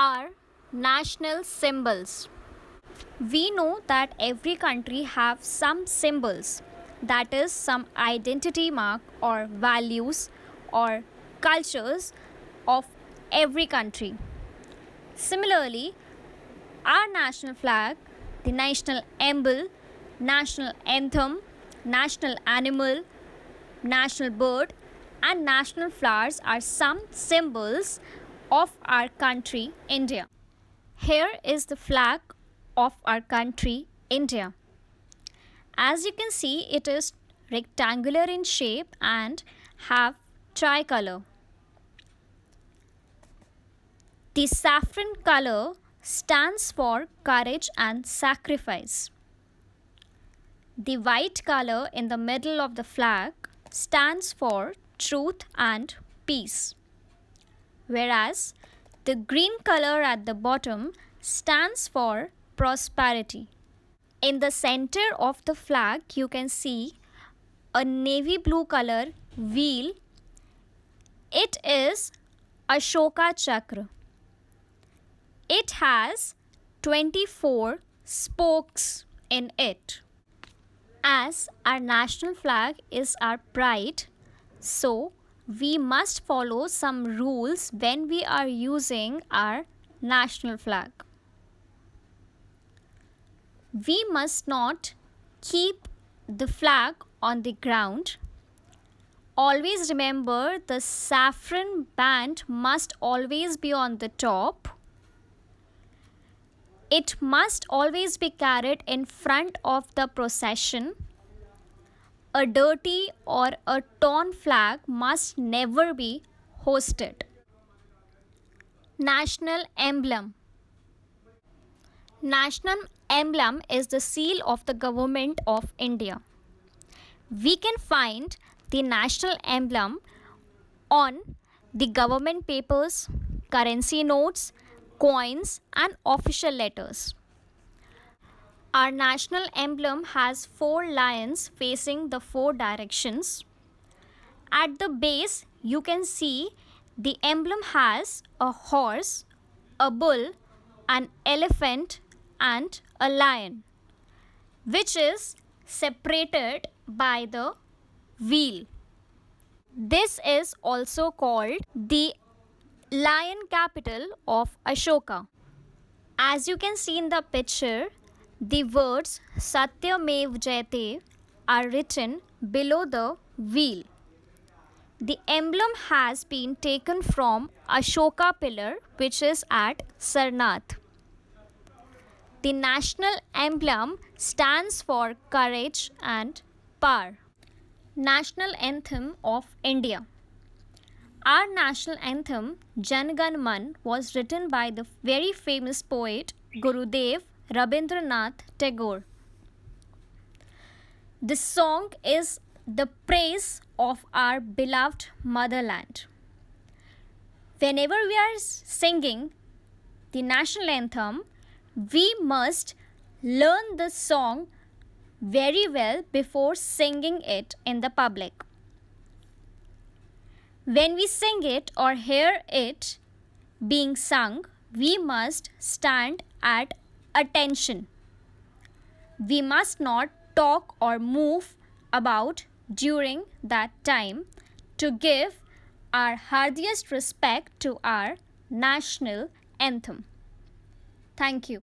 are national symbols. We know that every country have some symbols, that is some identity mark or values or cultures of every country. Similarly, our national flag, the national emblem, national anthem, national animal, national bird, and national flowers are some symbols of our country, India. Here is the flag of our country, India. As you can see, it is rectangular in shape and have tricolor. The saffron color stands for courage and sacrifice. The white color in the middle of the flag stands for truth and peace, whereas the green color at the bottom stands for prosperity. In the center of the flag, you can see a navy blue color wheel. It is Ashoka Chakra. It has 24 spokes in it. As our national flag is our pride, so we must follow some rules when we are using our national flag. We must not keep the flag on the ground. Always remember the saffron band must always be on the top. It must always be carried in front of the procession. A dirty or a torn flag must never be hoisted. National emblem. National emblem is the seal of the government of India. We can find the national emblem on the government papers, currency notes, coins, and official letters. Our national emblem has 4 lions facing the 4 directions. At the base, you can see the emblem has a horse, a bull, an elephant, and a lion, which is separated by the wheel. This is also called the lion capital of Ashoka. As you can see in the picture, the words Satyamev Jayate are written below the wheel. The emblem has been taken from Ashoka pillar, which is at Sarnath. The national emblem stands for courage and power. National anthem of India. Our national anthem, Jan Gan Man, was written by the very famous poet Gurudev Rabindranath Tagore. This song is the praise of our beloved motherland. Whenever we are singing the national anthem, we must learn the song very well before singing it in the public. When we sing it or hear it being sung, we must stand at attention. We must not talk or move about during that time to give our heartiest respect to our national anthem. Thank you.